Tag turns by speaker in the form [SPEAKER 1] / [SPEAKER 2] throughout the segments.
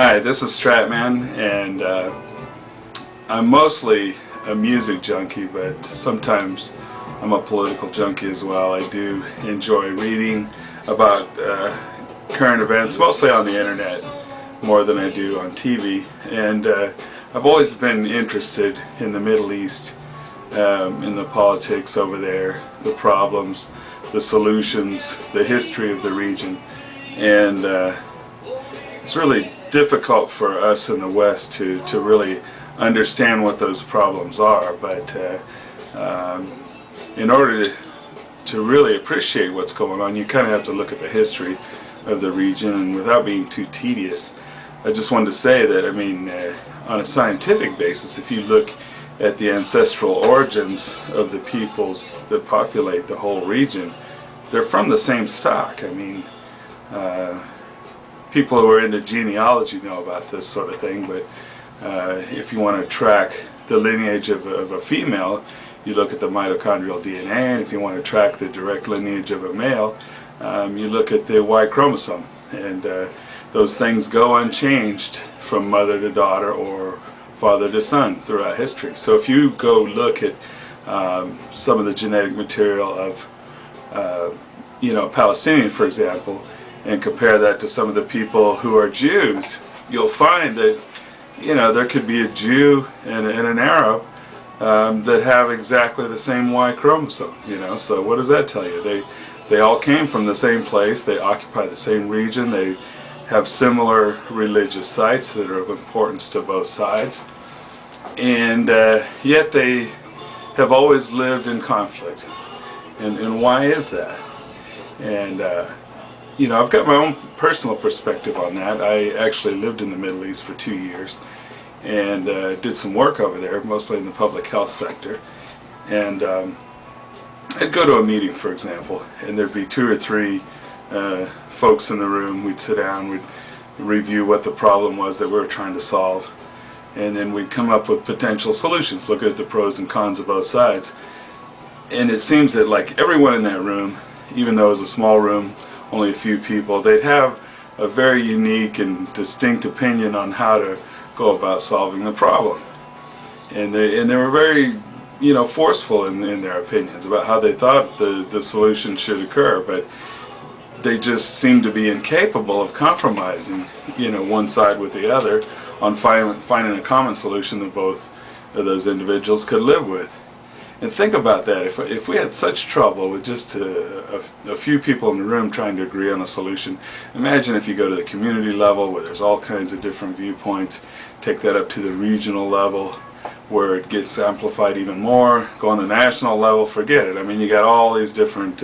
[SPEAKER 1] Hi, this is Stratman, and I'm mostly a music junkie, but sometimes I'm a political junkie as well. I do enjoy reading about current events, mostly on the internet, more than I do on TV. And I've always been interested in the Middle East, in the politics over there, the problems, the solutions, the history of the region. And it's really difficult for us in the West to really understand what those problems are, but in order to really appreciate what's going on, you kind of have to look at the history of the region. And without being too tedious, I just wanted to say that, I mean, on a scientific basis, if you look at the ancestral origins of the peoples that populate the whole region, they're from the same stock. I mean, people who are into genealogy know about this sort of thing, but if you want to track the lineage of a female, you look at the mitochondrial DNA, and if you want to track the direct lineage of a male, you look at the Y chromosome. And those things go unchanged from mother to daughter or father to son throughout history. So if you go look at some of the genetic material of a Palestinian, for example, and compare that to some of the people who are Jews, you'll find that, you know, there could be a Jew and an Arab that have exactly the same Y chromosome, you know. So what does that tell you? They all came from the same place, they occupy the same region, they have similar religious sites that are of importance to both sides, and yet they have always lived in conflict. And why is that? And you know, I've got my own personal perspective on that. I actually lived in the Middle East for 2 years and did some work over there, mostly in the public health sector. And I'd go to a meeting, for example, and there'd be 2 or 3 folks in the room. We'd sit down, we'd review what the problem was that we were trying to solve, and then we'd come up with potential solutions, look at the pros and cons of both sides. And it seems that, like, everyone in that room, even though it was a small room, only a few people, they'd have a very unique and distinct opinion on how to go about solving the problem. And they were very, you know, forceful in their opinions about how they thought the solution should occur, but they just seemed to be incapable of compromising, you know, one side with the other on finding a common solution that both of those individuals could live with. And think about that. If we had such trouble with just a few people in the room trying to agree on a solution, imagine if you go to the community level where there's all kinds of different viewpoints, take that up to the regional level where it gets amplified even more, go on the national level, forget it. I mean, you got all these different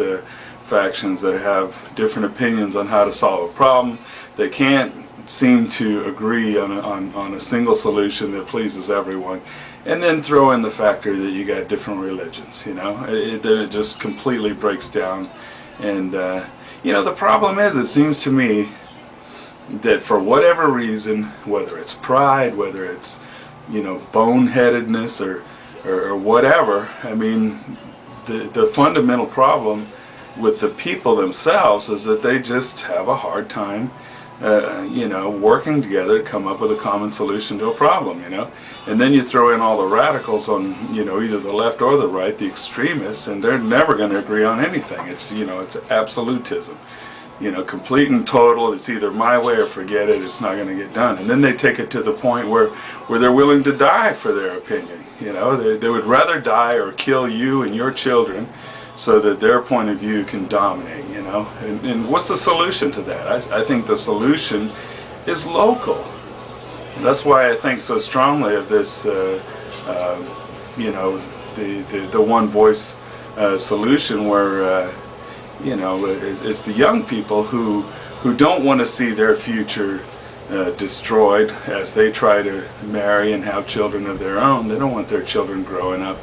[SPEAKER 1] factions that have different opinions on how to solve a problem. They can't seem to agree on a single solution that pleases everyone. And then throw in the factor that you got different religions, you know, then it just completely breaks down. And you know, the problem is, it seems to me that for whatever reason, whether it's pride, whether it's, you know, boneheadedness or whatever, I mean, the fundamental problem with the people themselves is that they just have a hard time you know, working together to come up with a common solution to a problem, you know. And then you throw in all the radicals on, you know, either the left or the right, the extremists, and they're never going to agree on anything. It's, you know, it's absolutism, you know, complete and total. It's either my way or forget it. It's not going to get done. And then they take it to the point where they're willing to die for their opinion, you know. They would rather die or kill you and your children so that their point of view can dominate, you know. And what's the solution to that? I think the solution is local. And that's why I think so strongly of this, you know, the one voice solution, where, you know, it's the young people who don't want to see their future destroyed as they try to marry and have children of their own. They don't want their children growing up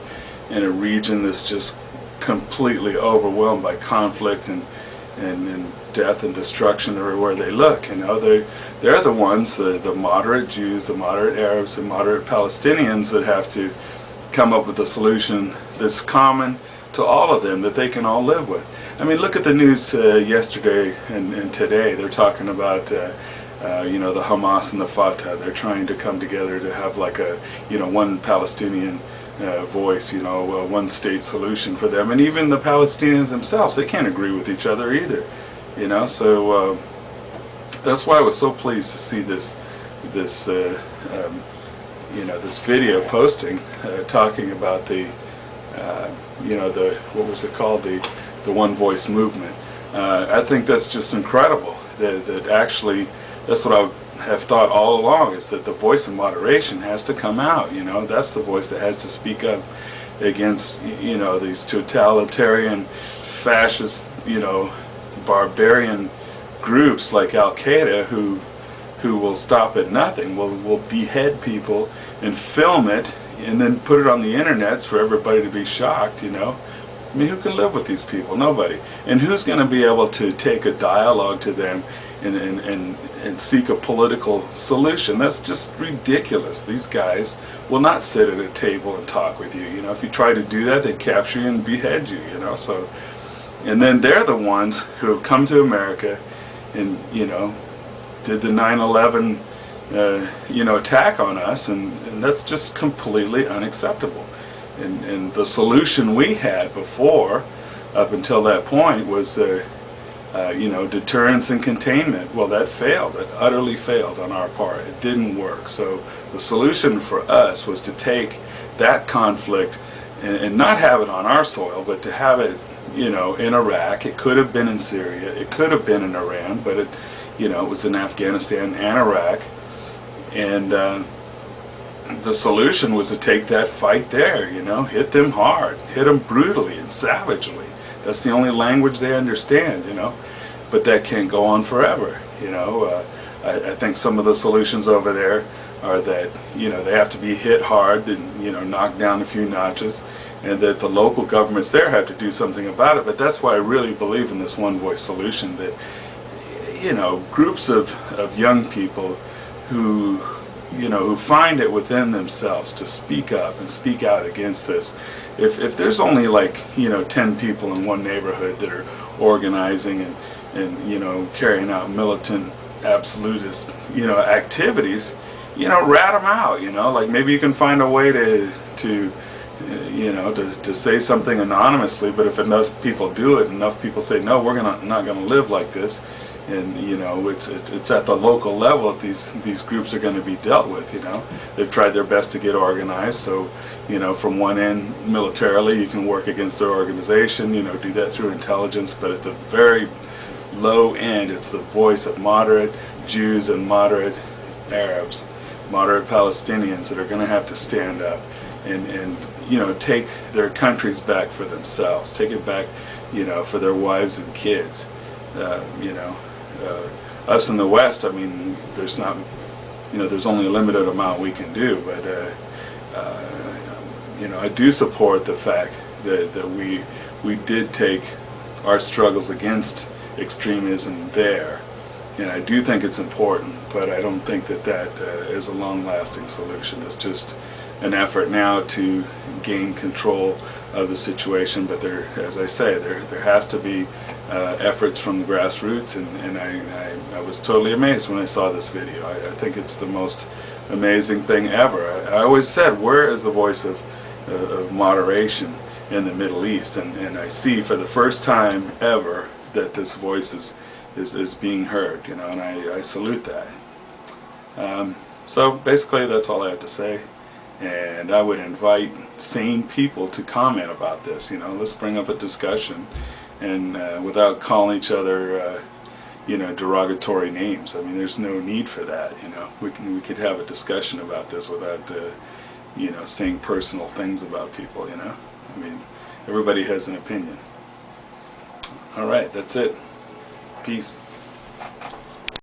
[SPEAKER 1] in a region that's just completely overwhelmed by conflict and death and destruction everywhere they look. You know, they're the ones, the moderate Jews, the moderate Arabs, the moderate Palestinians, that have to come up with a solution that's common to all of them, that they can all live with. I mean, look at the news yesterday and today. They're talking about you know, the Hamas and the Fatah. They're trying to come together to have like a, you know, one Palestinian voice, you know, one state solution for them. And even the Palestinians themselves, they can't agree with each other either, you know. So that's why I was so pleased to see this you know, this video posting talking about the you know, the, what was it called, the OneVoice Movement. I think that's just incredible that actually, that's what I have thought all along, is that the voice of moderation has to come out. You know, that's the voice that has to speak up against, you know, these totalitarian, fascist, you know, barbarian groups like Al-Qaeda who will stop at nothing, will behead people and film it and then put it on the internet for everybody to be shocked, you know. I mean, who can live with these people? Nobody. And who's going to be able to take a dialogue to them and seek a political solution? That's just ridiculous. These guys will not sit at a table and talk with you. You know, if you try to do that, they'd capture you and behead you, you know. So, and then they're the ones who have come to America and, you know, did the 9/11 you know, attack on us, and that's just completely unacceptable. And the solution we had before, up until that point, was you know, deterrence and containment. Well, that failed. It utterly failed on our part. It didn't work. So the solution for us was to take that conflict and not have it on our soil, but to have it, you know, in Iraq. It could have been in Syria. It could have been in Iran, but it, you know, it was in Afghanistan and Iraq. And the solution was to take that fight there, you know, hit them hard, hit them brutally and savagely. That's the only language they understand, you know. But that can't go on forever, you know. I think some of the solutions over there are that, you know, they have to be hit hard and, you know, knocked down a few notches, and that the local governments there have to do something about it. But that's why I really believe in this one voice solution, that, you know, groups of young people who, you know, who find it within themselves to speak up and speak out against this. If there's only like, you know, 10 people in one neighborhood that are organizing and you know, carrying out militant, absolutist, you know, activities, you know, rat them out, you know. Like, maybe you can find a way to you know, to say something anonymously, but if enough people do it, enough people say, no, we're not gonna live like this. And, you know, it's at the local level that these groups are going to be dealt with, you know. They've tried their best to get organized, so, you know, from one end, militarily, you can work against their organization, you know, do that through intelligence, but at the very low end, it's the voice of moderate Jews and moderate Arabs, moderate Palestinians that are going to have to stand up and you know, take their countries back for themselves, take it back, you know, for their wives and kids. You know, us in the West, I mean, there's not, you know, there's only a limited amount we can do, but you know, I do support the fact that we did take our struggles against extremism there, and I do think it's important, but I don't think that is a long-lasting solution. It's just an effort now to gain control of the situation, but there, as I say, there has to be efforts from the grassroots, and I was totally amazed when I saw this video. I think it's the most amazing thing ever. I always said, where is the voice of moderation in the Middle East? And I see for the first time ever that this voice is being heard, you know, and I salute that. So basically that's all I have to say. And I would invite sane people to comment about this. You know, let's bring up a discussion, and without calling each other, you know, derogatory names. I mean, there's no need for that. You know, we could have a discussion about this without, you know, saying personal things about people. You know, I mean, everybody has an opinion. All right, that's it. Peace.